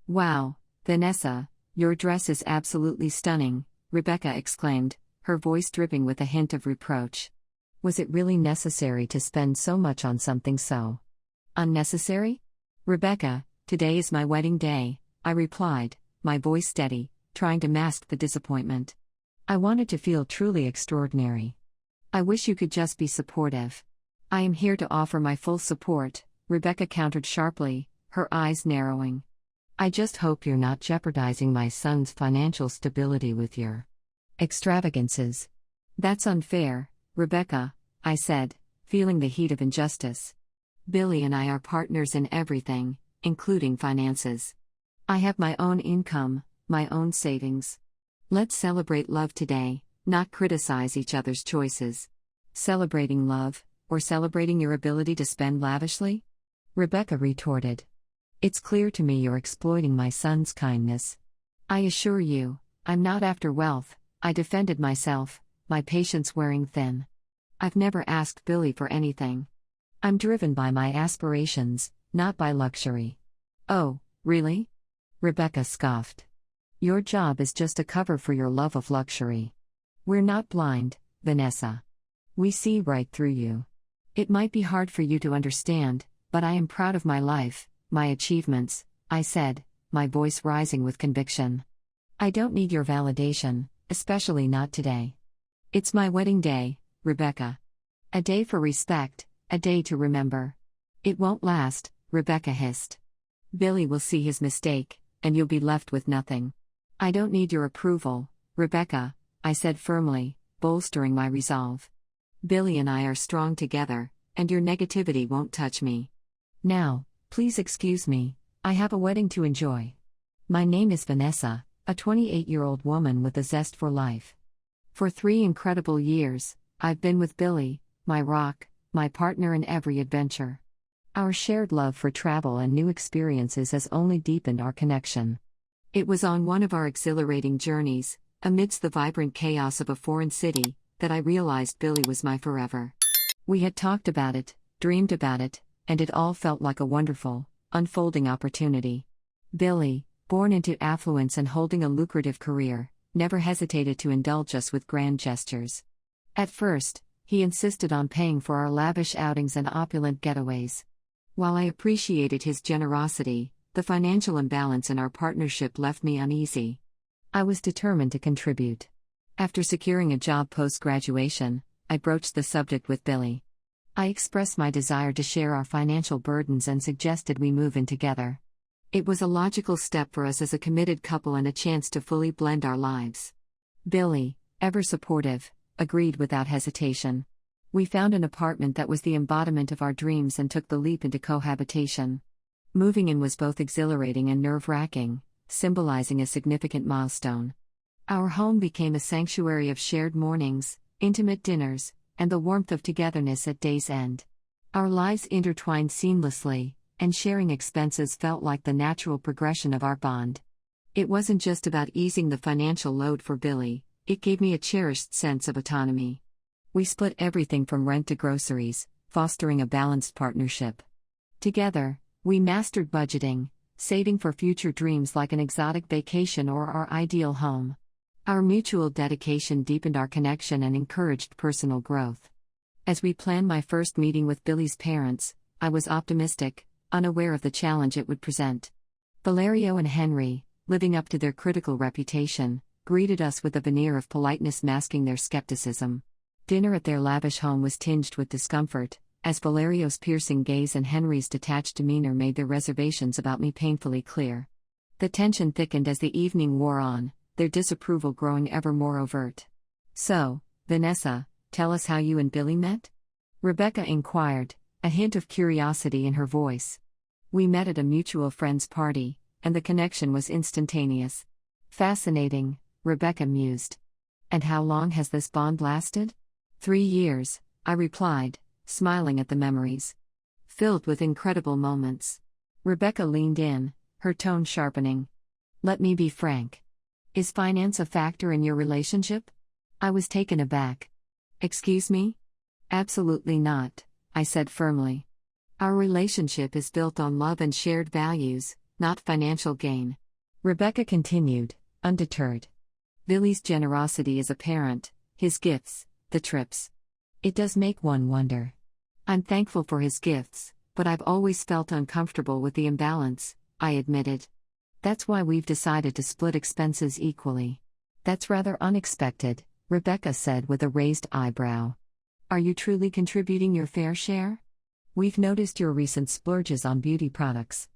Wow, Vanessa, your dress is absolutely stunning, Rebecca exclaimed, her voice dripping with a hint of reproach. Was it really necessary to spend so much on something so unnecessary? Rebecca, today is my wedding day, I replied, my voice steady, trying to mask the disappointment. I wanted to feel truly extraordinary. I wish you could just be supportive. I am here to offer my full support, Rebecca countered sharply, her eyes narrowing. I just hope you're not jeopardizing my son's financial stability with your extravagances. That's unfair, Rebecca, I said, feeling the heat of injustice. Billy and I are partners in everything, including finances. I have my own income, my own savings. Let's celebrate love today, not criticize each other's choices. Celebrating love, or celebrating your ability to spend lavishly? Rebecca retorted. It's clear to me you're exploiting my son's kindness. I assure you, I'm not after wealth, I defended myself, my patience wearing thin. I've never asked Billy for anything. I'm driven by my aspirations, not by luxury. Oh, really? Rebecca scoffed. Your job is just a cover for your love of luxury. We're not blind, Vanessa. We see right through you. It might be hard for you to understand, but I am proud of my life, my achievements, I said, my voice rising with conviction. I don't need your validation, especially not today. It's my wedding day, Rebecca. A day for respect, a day to remember. It won't last, Rebecca hissed. Billy will see his mistake, and you'll be left with nothing. I don't need your approval, Rebecca, I said firmly, bolstering my resolve. Billy and I are strong together, and your negativity won't touch me. Now, please excuse me, I have a wedding to enjoy. My name is Vanessa, a 28-year-old woman with a zest for life. For 3 incredible years, I've been with Billy, my rock, my partner in every adventure. Our shared love for travel and new experiences has only deepened our connection. It was on one of our exhilarating journeys, amidst the vibrant chaos of a foreign city, that I realized Billy was my forever. We had talked about it, dreamed about it, and it all felt like a wonderful, unfolding opportunity. Billy, born into affluence and holding a lucrative career, never hesitated to indulge us with grand gestures. At first, he insisted on paying for our lavish outings and opulent getaways. While I appreciated his generosity, the financial imbalance in our partnership left me uneasy. I was determined to contribute. After securing a job post-graduation, I broached the subject with Billy. I expressed my desire to share our financial burdens and suggested we move in together. It was a logical step for us as a committed couple and a chance to fully blend our lives. Billy, ever supportive, agreed without hesitation. We found an apartment that was the embodiment of our dreams and took the leap into cohabitation. Moving in was both exhilarating and nerve-wracking, symbolizing a significant milestone. Our home became a sanctuary of shared mornings, intimate dinners, and the warmth of togetherness at day's end. Our lives intertwined seamlessly, and sharing expenses felt like the natural progression of our bond. It wasn't just about easing the financial load for Billy, it gave me a cherished sense of autonomy. We split everything from rent to groceries, fostering a balanced partnership. Together, we mastered budgeting, saving for future dreams like an exotic vacation or our ideal home. Our mutual dedication deepened our connection and encouraged personal growth. As we planned my first meeting with Billy's parents, I was optimistic, unaware of the challenge it would present. Valerio and Henry, living up to their critical reputation, greeted us with a veneer of politeness masking their skepticism. Dinner at their lavish home was tinged with discomfort, as Valerio's piercing gaze and Henry's detached demeanor made their reservations about me painfully clear. The tension thickened as the evening wore on, their disapproval growing ever more overt. So, Vanessa, tell us how you and Billy met? Rebecca inquired, a hint of curiosity in her voice. We met at a mutual friend's party, and the connection was instantaneous. Fascinating, Rebecca mused. And how long has this bond lasted? 3 years, I replied, smiling at the memories. Filled with incredible moments. Rebecca leaned in, her tone sharpening. Let me be frank. Is finance a factor in your relationship? I was taken aback. Excuse me? Absolutely not, I said firmly. Our relationship is built on love and shared values, not financial gain. Rebecca continued, undeterred. Billy's generosity is apparent, his gifts, the trips. It does make one wonder. I'm thankful for his gifts, but I've always felt uncomfortable with the imbalance, I admitted. That's why we've decided to split expenses equally. That's rather unexpected, Rebecca said with a raised eyebrow. Are you truly contributing your fair share? We've noticed your recent splurges on beauty products.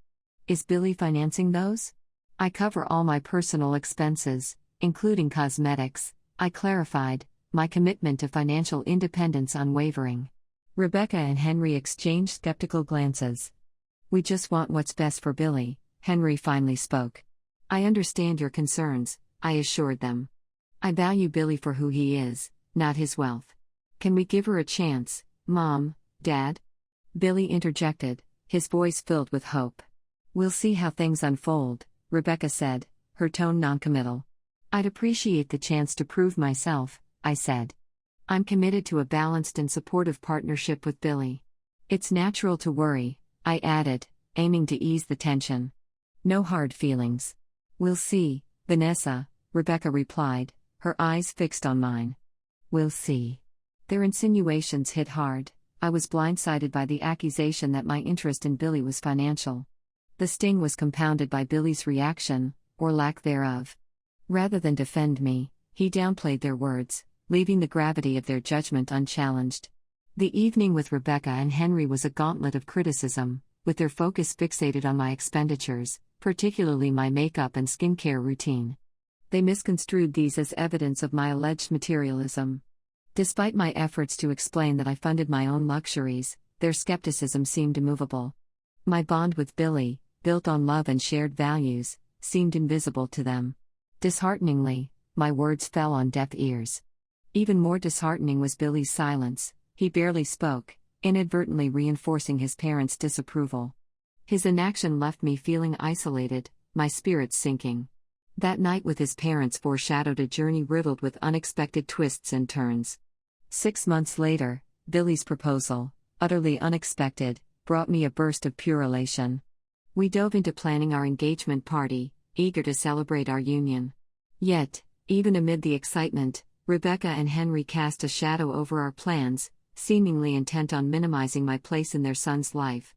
Is Billy financing those? I cover all my personal expenses, including cosmetics, I clarified, my commitment to financial independence unwavering. Rebecca and Henry exchanged skeptical glances. We just want what's best for Billy, Henry finally spoke. I understand your concerns, I assured them. I value Billy for who he is, not his wealth. Can we give her a chance, Mom, Dad? Billy interjected, his voice filled with hope. We'll see how things unfold, Rebecca said, her tone noncommittal. I'd appreciate the chance to prove myself, I said. I'm committed to a balanced and supportive partnership with Billy. It's natural to worry, I added, aiming to ease the tension. No hard feelings. We'll see, Vanessa, Rebecca replied, her eyes fixed on mine. We'll see. Their insinuations hit hard. I was blindsided by the accusation that my interest in Billy was financial. The sting was compounded by Billy's reaction, or lack thereof. Rather than defend me, he downplayed their words, leaving the gravity of their judgment unchallenged. The evening with Rebecca and Henry was a gauntlet of criticism, with their focus fixated on my expenditures, particularly my makeup and skincare routine. They misconstrued these as evidence of my alleged materialism. Despite my efforts to explain that I funded my own luxuries, their skepticism seemed immovable. My bond with Billy, built on love and shared values, seemed invisible to them. Dishearteningly, my words fell on deaf ears. Even more disheartening was Billy's silence. He barely spoke, inadvertently reinforcing his parents' disapproval. His inaction left me feeling isolated, my spirits sinking. That night with his parents foreshadowed a journey riddled with unexpected twists and turns. 6 months later, Billy's proposal, utterly unexpected, brought me a burst of pure elation. We dove into planning our engagement party, eager to celebrate our union. Yet, even amid the excitement, Rebecca and Henry cast a shadow over our plans, seemingly intent on minimizing my place in their son's life.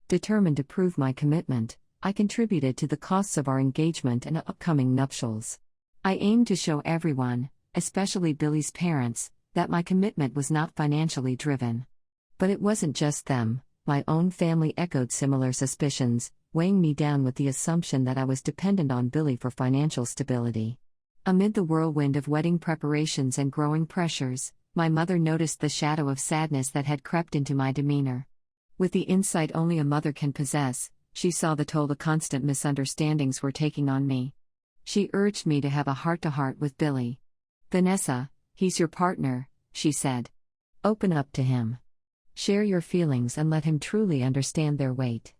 Determined to prove my commitment, I contributed to the costs of our engagement and upcoming nuptials. I aimed to show everyone, especially Billy's parents, that my commitment was not financially driven. But it wasn't just them, my own family echoed similar suspicions, weighing me down with the assumption that I was dependent on Billy for financial stability. Amid the whirlwind of wedding preparations and growing pressures, my mother noticed the shadow of sadness that had crept into my demeanor. With the insight only a mother can possess, she saw the toll the constant misunderstandings were taking on me. She urged me to have a heart-to-heart with Billy. Vanessa, he's your partner, she said. Open up to him. Share your feelings and let him truly understand their weight.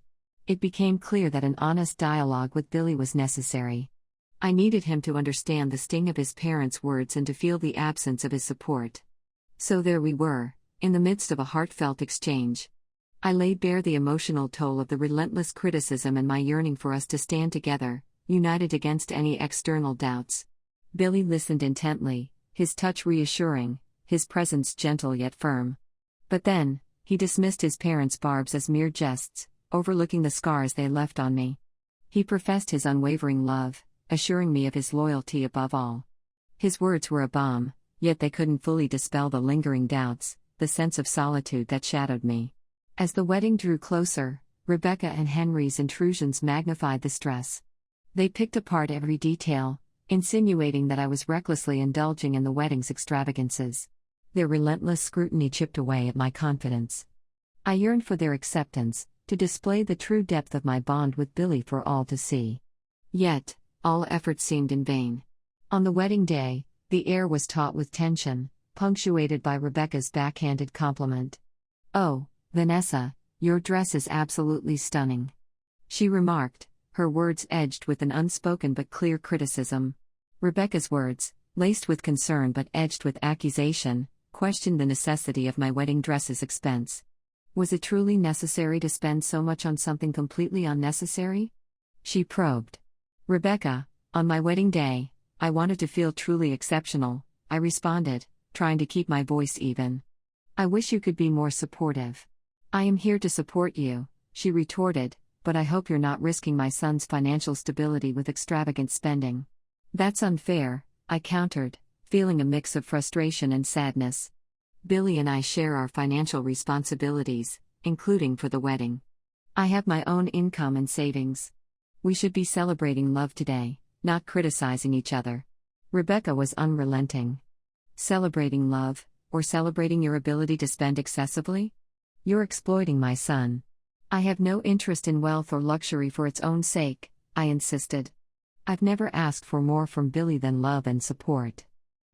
It became clear that an honest dialogue with Billy was necessary. I needed him to understand the sting of his parents' words and to feel the absence of his support. So there we were, in the midst of a heartfelt exchange. I laid bare the emotional toll of the relentless criticism and my yearning for us to stand together, united against any external doubts. Billy listened intently, his touch reassuring, his presence gentle yet firm. But then, he dismissed his parents' barbs as mere jests, overlooking the scars they left on me. He professed his unwavering love, assuring me of his loyalty above all. His words were a balm, yet they couldn't fully dispel the lingering doubts, the sense of solitude that shadowed me. As the wedding drew closer, Rebecca and Henry's intrusions magnified the stress. They picked apart every detail, insinuating that I was recklessly indulging in the wedding's extravagances. Their relentless scrutiny chipped away at my confidence. I yearned for their acceptance, to display the true depth of my bond with Billy for all to see. Yet, all efforts seemed in vain. On the wedding day, the air was taut with tension, punctuated by Rebecca's backhanded compliment. "Oh, Vanessa, your dress is absolutely stunning," she remarked, her words edged with an unspoken but clear criticism. Rebecca's words, laced with concern but edged with accusation, questioned the necessity of my wedding dress's expense. Was it truly necessary to spend so much on something completely unnecessary? She probed. Rebecca, on my wedding day, I wanted to feel truly exceptional, I responded, trying to keep my voice even. I wish you could be more supportive. I am here to support you, she retorted, but I hope you're not risking my son's financial stability with extravagant spending. That's unfair, I countered, feeling a mix of frustration and sadness. Billy and I share our financial responsibilities, including for the wedding. I have my own income and savings. We should be celebrating love today, not criticizing each other. Rebecca was unrelenting. Celebrating love, or celebrating your ability to spend excessively? You're exploiting my son. I have no interest in wealth or luxury for its own sake, I insisted. I've never asked for more from Billy than love and support.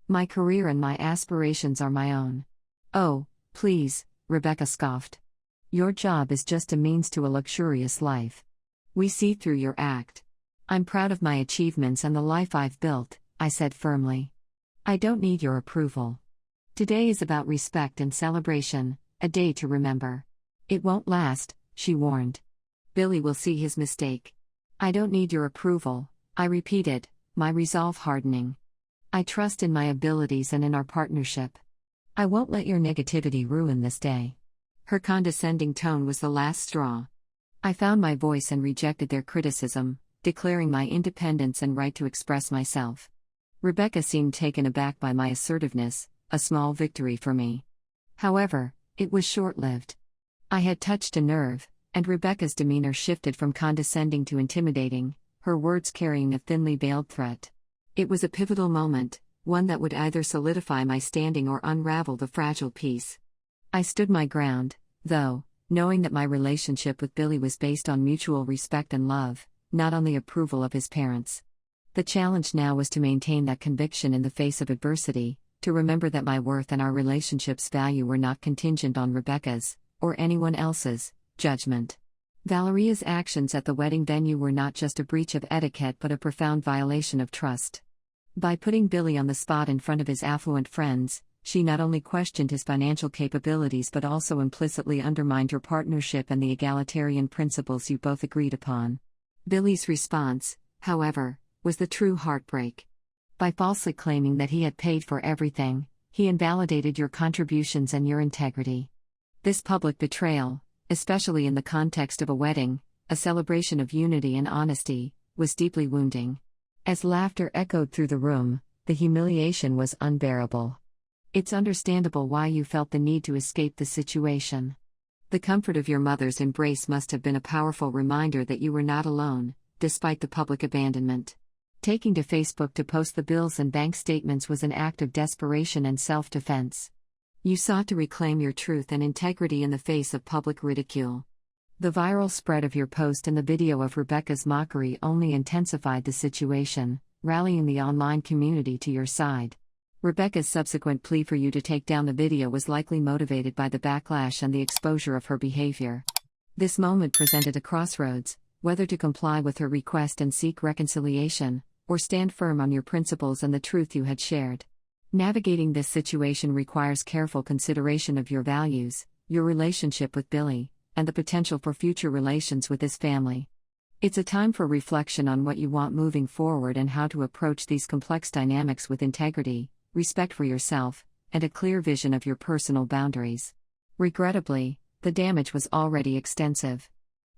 My career and my aspirations are my own. Oh, please, Rebecca scoffed. Your job is just a means to a luxurious life. We see through your act. I'm proud of my achievements and the life I've built, I said firmly. I don't need your approval. Today is about respect and celebration, a day to remember. It won't last, she warned. Billy will see his mistake. I don't need your approval, I repeated, my resolve hardening. I trust in my abilities and in our partnership. I won't let your negativity ruin this day. Her condescending tone was the last straw. I found my voice and rejected their criticism, declaring my independence and right to express myself. Rebecca seemed taken aback by my assertiveness, a small victory for me. However, it was short-lived. I had touched a nerve, and Rebecca's demeanor shifted from condescending to intimidating, her words carrying a thinly veiled threat. It was a pivotal moment, one that would either solidify my standing or unravel the fragile peace. I stood my ground, though, knowing that my relationship with Billy was based on mutual respect and love, not on the approval of his parents. The challenge now was to maintain that conviction in the face of adversity, to remember that my worth and our relationship's value were not contingent on Rebecca's, or anyone else's, judgment. Valeria's actions at the wedding venue were not just a breach of etiquette but a profound violation of trust. By putting Billy on the spot in front of his affluent friends, she not only questioned his financial capabilities but also implicitly undermined your partnership and the egalitarian principles you both agreed upon. Billy's response, however, was the true heartbreak. By falsely claiming that he had paid for everything, he invalidated your contributions and your integrity. This public betrayal, especially in the context of a wedding, a celebration of unity and honesty, was deeply wounding. As laughter echoed through the room, the humiliation was unbearable. It's understandable why you felt the need to escape the situation. The comfort of your mother's embrace must have been a powerful reminder that you were not alone, despite the public abandonment. Taking to Facebook to post the bills and bank statements was an act of desperation and self-defense. You sought to reclaim your truth and integrity in the face of public ridicule. The viral spread of your post and the video of Rebecca's mockery only intensified the situation, rallying the online community to your side. Rebecca's subsequent plea for you to take down the video was likely motivated by the backlash and the exposure of her behavior. This moment presented a crossroads, whether to comply with her request and seek reconciliation, or stand firm on your principles and the truth you had shared. Navigating this situation requires careful consideration of your values, your relationship with Billy, and the potential for future relations with his family. It's a time for reflection on what you want moving forward and how to approach these complex dynamics with integrity, respect for yourself, and a clear vision of your personal boundaries. Regrettably, the damage was already extensive.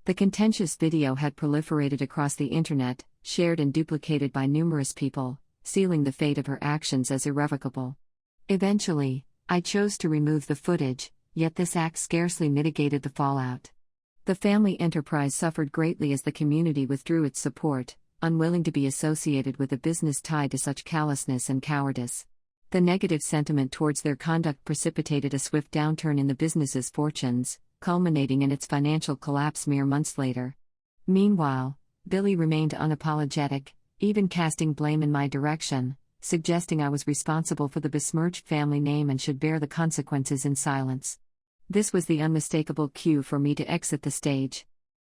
The contentious video had proliferated across the internet, shared and duplicated by numerous people, sealing the fate of her actions as irrevocable. Eventually, I chose to remove the footage, yet this act scarcely mitigated the fallout. The family enterprise suffered greatly as the community withdrew its support, unwilling to be associated with a business tied to such callousness and cowardice. The negative sentiment towards their conduct precipitated a swift downturn in the business's fortunes, culminating in its financial collapse mere months later. Meanwhile, Billy remained unapologetic, even casting blame in my direction, suggesting I was responsible for the besmirched family name and should bear the consequences in silence. This was the unmistakable cue for me to exit the stage.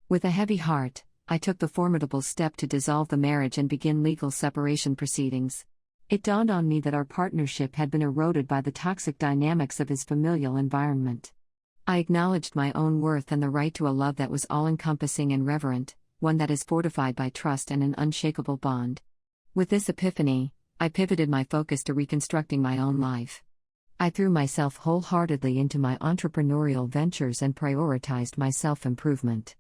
With a heavy heart, I took the formidable step to dissolve the marriage and begin legal separation proceedings. It dawned on me that our partnership had been eroded by the toxic dynamics of his familial environment. I acknowledged my own worth and the right to a love that was all-encompassing and reverent, one that is fortified by trust and an unshakable bond. With this epiphany, I pivoted my focus to reconstructing my own life. I threw myself wholeheartedly into my entrepreneurial ventures and prioritized my self-improvement.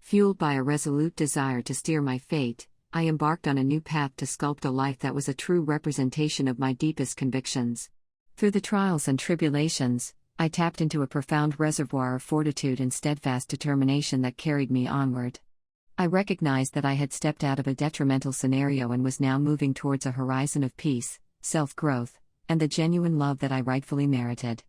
Fueled by a resolute desire to steer my fate, I embarked on a new path to sculpt a life that was a true representation of my deepest convictions. Through the trials and tribulations, I tapped into a profound reservoir of fortitude and steadfast determination that carried me onward. I recognized that I had stepped out of a detrimental scenario and was now moving towards a horizon of peace, self-growth, and the genuine love that I rightfully merited.